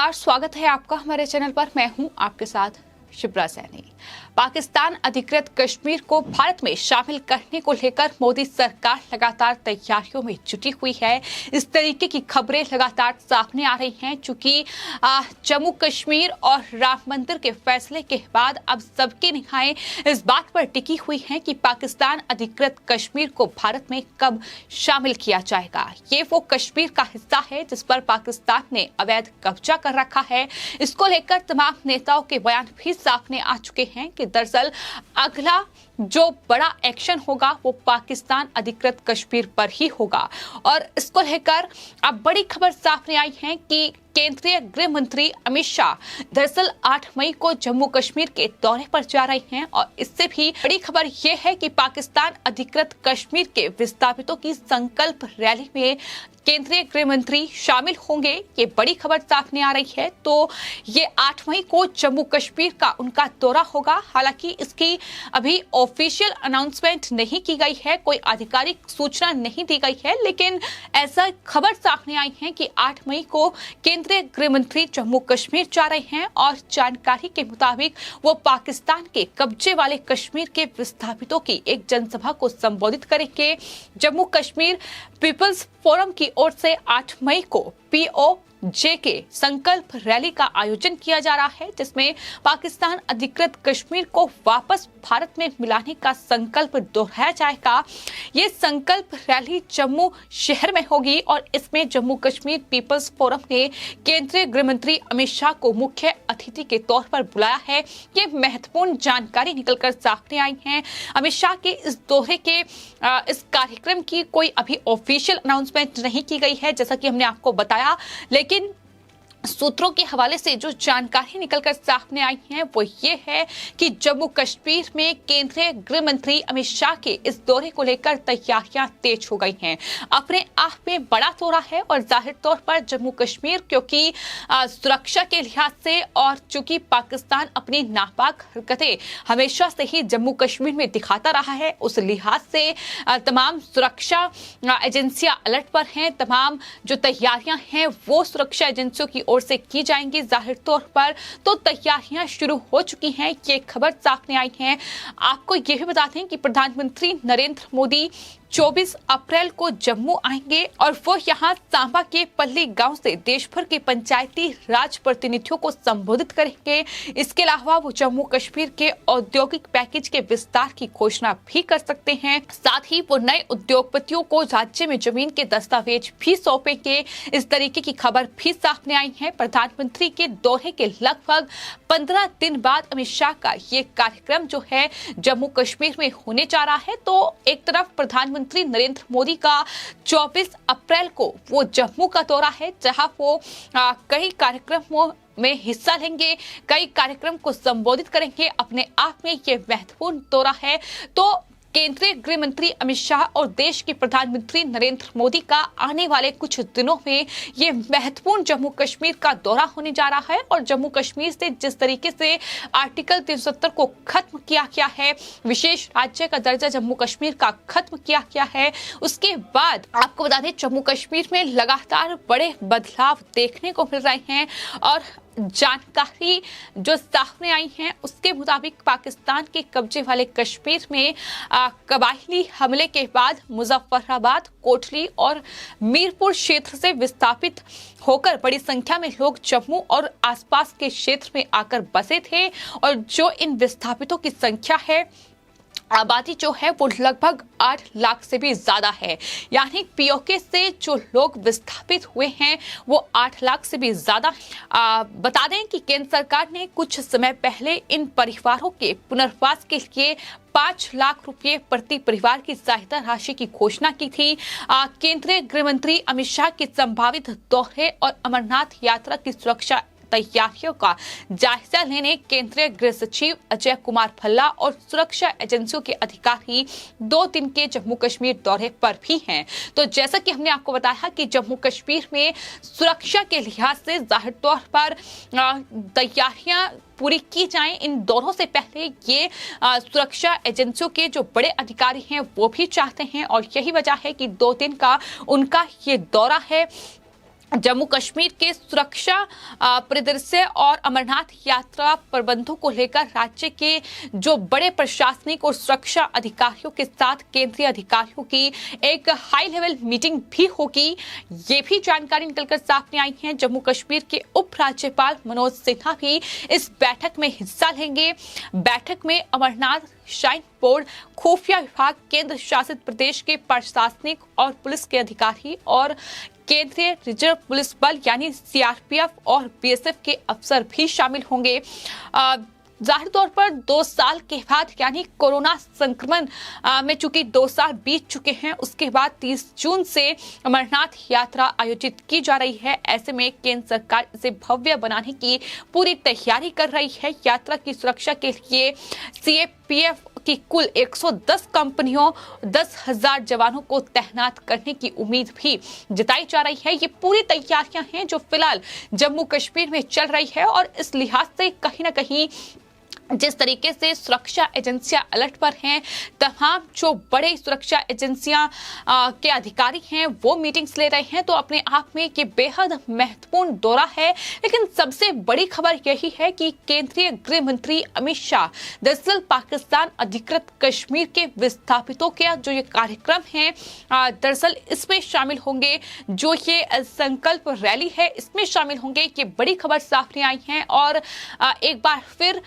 नमस्कार, स्वागत है आपका हमारे चैनल पर। मैं हूं आपके साथ शिप्रा सैनी। पाकिस्तान अधिकृत कश्मीर को भारत में शामिल करने को लेकर मोदी सरकार लगातार तैयारियों में जुटी हुई है। इस तरीके की खबरें लगातार सामने आ रही हैं। चूंकि जम्मू कश्मीर और राम मंदिर के फैसले के बाद अब सबकी निगाहें इस बात पर टिकी हुई हैं कि पाकिस्तान अधिकृत कश्मीर को भारत में कब शामिल किया जाएगा। ये वो कश्मीर का हिस्सा है जिस पर पाकिस्तान ने अवैध कब्जा कर रखा है। इसको लेकर तमाम नेताओं के बयान भी सामने आ चुके हैं कि दरअसल अगला जो बड़ा एक्शन होगा वो पाकिस्तान अधिकृत कश्मीर पर ही होगा। और इसको लेकर अब बड़ी खबर सामने आई है कि केंद्रीय गृह मंत्री अमित शाह दरअसल 8 मई को जम्मू कश्मीर के दौरे पर जा रहे हैं। और इससे भी बड़ी खबर यह है कि पाकिस्तान अधिकृत कश्मीर के विस्थापितों की संकल्प रैली में केंद्रीय गृह मंत्री शामिल होंगे। ये बड़ी खबर सामने आ रही है। तो ये 8 मई को जम्मू कश्मीर का उनका दौरा होगा। हालांकि इसकी अभी ऑफिशियल अनाउंसमेंट नहीं की गई है, कोई आधिकारिक सूचना नहीं दी गई है, लेकिन ऐसा खबर सामने आई है कि 8 मई को केंद्रीय गृह मंत्री जम्मू कश्मीर जा रहे हैं। और जानकारी के मुताबिक वो पाकिस्तान के कब्जे वाले कश्मीर के विस्थापितों की एक जनसभा को संबोधित करेंगे। जम्मू कश्मीर पीपल्स फोरम की ओर से 8 मई को POJ के संकल्प रैली का आयोजन किया जा रहा है, जिसमें पाकिस्तान अधिकृत कश्मीर को वापस भारत में मिलाने का संकल्प दोहराया जाएगा। ये संकल्प रैली जम्मू शहर में होगी और इसमें जम्मू कश्मीर पीपल्स फोरम ने केंद्रीय गृह मंत्री अमित शाह को मुख्य अतिथि के तौर पर बुलाया है। ये महत्वपूर्ण जानकारी निकलकर सामने आई है। अमित शाह के इस दौरे के इस कार्यक्रम की कोई अभी ऑफिशियल अनाउंसमेंट नहीं की गई है, जैसा कि हमने आपको बताया, लेकिन सूत्रों के हवाले से जो जानकारी निकलकर सामने आई है वो ये है कि जम्मू कश्मीर में केंद्रीय गृह मंत्री अमित शाह के इस दौरे को लेकर तैयारियां तेज हो गई हैं। अपने आप में बड़ा दौरा है और जाहिर तौर पर जम्मू कश्मीर क्योंकि सुरक्षा के लिहाज से और चूंकि पाकिस्तान अपनी नापाक हरकतें हमेशा से ही जम्मू कश्मीर में दिखाता रहा है, उस लिहाज से तमाम सुरक्षा एजेंसियां अलर्ट पर हैं। तमाम जो तैयारियां हैं वो सुरक्षा एजेंसियों की ओर से की जाएंगी। जाहिर तौर पर तो तैयारियां शुरू हो चुकी हैं, ये खबर सामने आई है। आपको यह भी बता दें कि प्रधानमंत्री नरेंद्र मोदी 24 अप्रैल को जम्मू आएंगे और वो यहाँ सांबा के पल्ली गांव से देश भर के पंचायती राज प्रतिनिधियों को संबोधित करेंगे। इसके अलावा वो जम्मू कश्मीर के औद्योगिक पैकेज के विस्तार की घोषणा भी कर सकते हैं। साथ ही वो नए उद्योगपतियों को राज्य में जमीन के दस्तावेज भी सौंपेंगे। इस तरीके की खबर भी सामने आई है। प्रधानमंत्री के दौरे के लगभग 15 दिन बाद अमित शाह का ये कार्यक्रम जो है जम्मू कश्मीर में होने जा रहा है। तो एक तरफ प्रधानमंत्री नरेंद्र मोदी का 24 अप्रैल को वो जम्मू का दौरा है, जहां वो कई कार्यक्रमों में हिस्सा लेंगे, कई कार्यक्रम को संबोधित करेंगे। अपने आप में ये महत्वपूर्ण दौरा है। तो केंद्रीय गृह मंत्री अमित शाह और देश के प्रधानमंत्री नरेंद्र मोदी का आने वाले कुछ दिनों में ये महत्वपूर्ण जम्मू कश्मीर का दौरा होने जा रहा है। और जम्मू कश्मीर से जिस तरीके से आर्टिकल 370 को खत्म किया गया है, विशेष राज्य का दर्जा जम्मू कश्मीर का खत्म किया गया है, उसके बाद आपको बता दें जम्मू कश्मीर में लगातार बड़े बदलाव देखने को मिल रहे हैं। और जानकारी जो सामने आई है उसके मुताबिक पाकिस्तान के कब्जे वाले कश्मीर में कबायली हमले के बाद मुजफ्फराबाद, कोटली और मीरपुर क्षेत्र से विस्थापित होकर बड़ी संख्या में लोग जम्मू और आसपास के क्षेत्र में आकर बसे थे। और जो इन विस्थापितों की संख्या है, आबादी जो है वो लगभग 8 लाख से भी ज्यादा है। यानी POK से जो लोग विस्थापित हुए हैं वो 8 लाख से भी ज्यादा। बता दें कि केंद्र सरकार ने कुछ समय पहले इन परिवारों के पुनर्वास के लिए 5 लाख रुपए प्रति परिवार की सहायता राशि की घोषणा की थी। केंद्रीय गृह मंत्री अमित शाह के संभावित दौरे और अमरनाथ यात्रा की सुरक्षा तैयारियों का जायजा लेने केंद्रीय गृह सचिव अजय कुमार भल्ला और सुरक्षा एजेंसियों के अधिकारी 2 दिन के जम्मू कश्मीर दौरे पर भी हैं। तो जैसा कि हमने आपको बताया कि जम्मू कश्मीर में सुरक्षा के लिहाज से जाहिर तौर पर तैयारियां पूरी की जाएं। इन दोनों से पहले ये सुरक्षा एजेंसियों के जो बड़े अधिकारी हैं वो भी चाहते हैं और यही वजह है कि 2 दिन का उनका ये दौरा है। जम्मू कश्मीर के सुरक्षा परिदृश्य और अमरनाथ यात्रा प्रबंधों को लेकर राज्य के जो बड़े प्रशासनिक और सुरक्षा अधिकारियों के साथ केंद्रीय अधिकारियों की एक हाई लेवल मीटिंग भी होगी। ये भी जानकारी निकलकर सामने आई है। जम्मू कश्मीर के उपराज्यपाल मनोज सिन्हा भी इस बैठक में हिस्सा लेंगे। बैठक में अमरनाथ श्राइन बोर्ड, खुफिया विभाग, केंद्र शासित प्रदेश के प्रशासनिक और पुलिस के अधिकारी और केंद्रीय रिजर्व पुलिस बल यानी सीआरपीएफ और बीएसएफ के अफसर भी शामिल होंगे। जाहिर तौर पर 2 साल के बाद यानी कोरोना संक्रमण में चूंकि 2 साल बीत चुके हैं, उसके बाद 30 जून से अमरनाथ यात्रा आयोजित की जा रही है। ऐसे में केंद्र सरकार इसे भव्य बनाने की पूरी तैयारी कर रही है। यात्रा की सुरक्षा के लिए सीआरपीएफ की कुल 110 कंपनियों 10,000 जवानों को तैनात करने की उम्मीद भी जताई जा रही है। ये पूरी तैयारियां हैं जो फिलहाल जम्मू कश्मीर में चल रही है और इस लिहाज से कहीं ना कहीं जिस तरीके से सुरक्षा एजेंसियां अलर्ट पर हैं, तमाम जो बड़े सुरक्षा एजेंसियां के अधिकारी हैं वो मीटिंग्स ले रहे हैं, तो अपने आप में ये बेहद महत्वपूर्ण दौरा है। लेकिन सबसे बड़ी खबर यही है कि केंद्रीय गृह मंत्री अमित शाह दरअसल पाकिस्तान अधिकृत कश्मीर के विस्थापितों के जो ये कार्यक्रम है, दरअसल इसमें शामिल होंगे। जो ये संकल्प रैली है इसमें शामिल होंगे। ये बड़ी खबर सामने आई है और एक बार फिर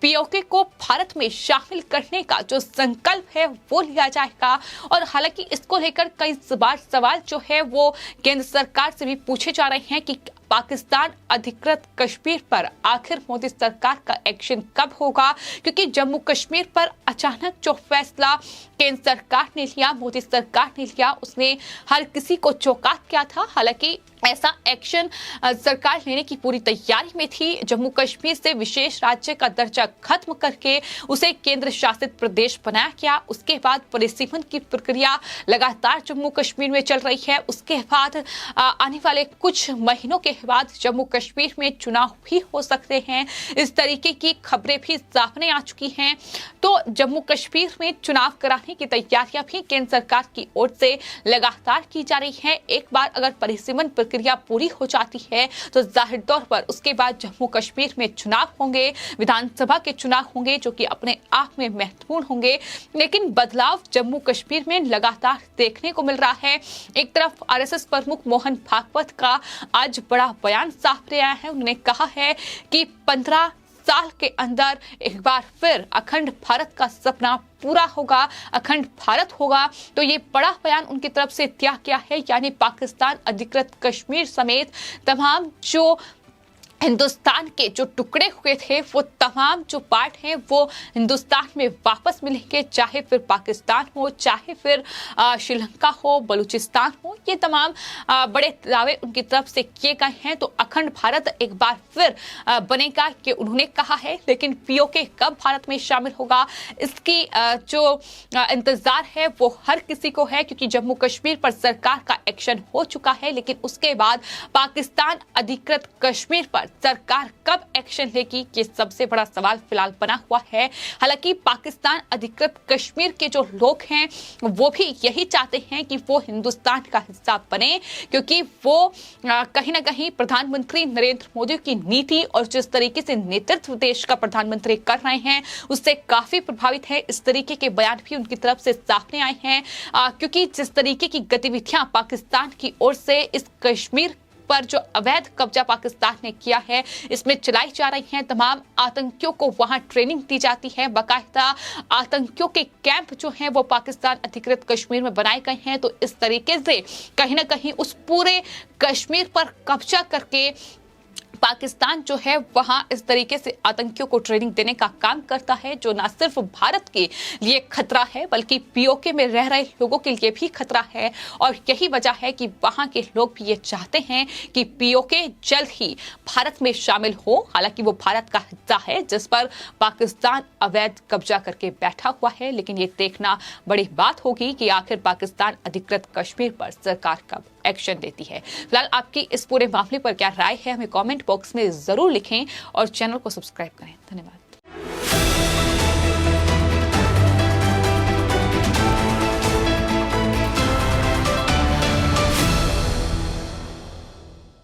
पीओके को भारत में शामिल करने का जो संकल्प है वो लिया जाएगा। और हालांकि इसको लेकर कई सवाल जो है वो केंद्र सरकार से भी पूछे जा रहे हैं कि पाकिस्तान अधिकृत कश्मीर पर आखिर मोदी सरकार का एक्शन कब होगा, क्योंकि जम्मू कश्मीर पर अचानक जो फैसला केंद्र सरकार ने लिया, मोदी सरकार ने लिया, उसने हर किसी को चौंका किया था। हालांकि ऐसा एक्शन सरकार लेने की पूरी तैयारी में थी। जम्मू कश्मीर से विशेष राज्य का दर्जा खत्म करके उसे केंद्र शासित प्रदेश बनाया गया। उसके बाद परिसीमन की प्रक्रिया लगातार जम्मू कश्मीर में चल रही है। उसके बाद आने वाले कुछ महीनों के बाद जम्मू कश्मीर में चुनाव भी हो सकते हैं। इस तरीके की खबरें भी सामने आ चुकी हैं। तो जम्मू कश्मीर में चुनाव कराने की तैयारियां भी केंद्र सरकार की ओर से लगातार की जा रही है। एक बार अगर परिसीमन प्रक्रिया पूरी हो जाती है तो जाहिर तौर पर उसके बाद जम्मू कश्मीर में चुनाव होंगे, विधानसभा के चुनाव होंगे, जो कि अपने आप में महत्वपूर्ण होंगे। लेकिन बदलाव जम्मू कश्मीर में लगातार देखने को मिल रहा है। एक तरफ आरएसएस प्रमुख मोहन भागवत का आज बड़ा बयान सामने आया है। उन्होंने कहा है कि 15 साल के अंदर एक बार फिर अखंड भारत का सपना पूरा होगा, अखंड भारत होगा। तो ये बड़ा बयान उनकी तरफ से दिया गया है, यानी पाकिस्तान अधिकृत कश्मीर समेत तमाम जो हिंदुस्तान के जो टुकड़े हुए थे वो तमाम जो पार्ट हैं वो हिंदुस्तान में वापस मिलेंगे, चाहे फिर पाकिस्तान हो, चाहे फिर श्रीलंका हो, बलूचिस्तान हो। ये तमाम बड़े दावे उनकी तरफ से किए गए हैं। तो अखंड भारत एक बार फिर बनेगा कि उन्होंने कहा है। लेकिन पीओके कब भारत में शामिल होगा इसकी जो इंतजार है वो हर किसी को है, क्योंकि जम्मू कश्मीर पर सरकार का एक्शन हो चुका है। लेकिन उसके बाद पाकिस्तान अधिकृत कश्मीर पर सरकार कब एक्शन लेगी, ये सबसे बड़ा सवाल फिलहाल बना हुआ है। हालांकि पाकिस्तान अधिकृत कश्मीर के जो लोग हैं वो भी यही चाहते हैं कि वो हिंदुस्तान का हिस्सा बने, क्योंकि वो कहीं ना कहीं प्रधानमंत्री नरेंद्र मोदी की नीति और जिस तरीके से नेतृत्व देश का प्रधानमंत्री कर रहे हैं उससे काफी प्रभावित है। इस तरीके के बयान भी उनकी तरफ से सामने आए हैं, क्योंकि जिस तरीके की गतिविधियां पाकिस्तान की ओर से इस कश्मीर पर जो अवैध कब्जा पाकिस्तान ने किया है इसमें चलाई जा रही हैं, तमाम आतंकियों को वहां ट्रेनिंग दी जाती है, बाकायदा आतंकियों के कैंप जो हैं वो पाकिस्तान अधिकृत कश्मीर में बनाए गए हैं। तो इस तरीके से कहीं ना कहीं उस पूरे कश्मीर पर कब्जा करके पाकिस्तान जो है वहां इस तरीके से आतंकियों को ट्रेनिंग देने का काम करता है, जो न सिर्फ भारत के लिए खतरा है बल्कि पीओके में रह रहे लोगों के लिए भी खतरा है। और यही वजह है कि वहां के लोग भी ये चाहते हैं कि पीओके जल्द ही भारत में शामिल हो। हालांकि वो भारत का हिस्सा है जिस पर पाकिस्तान अवैध कब्जा करके बैठा हुआ है। लेकिन ये देखना बड़ी बात होगी कि आखिर पाकिस्तान अधिकृत कश्मीर पर सरकार कब एक्शन लेती है। फिलहाल आपकी इस पूरे मामले पर क्या राय है हमें कमेंट बॉक्स में जरूर लिखें और चैनल को सब्सक्राइब करें। धन्यवाद।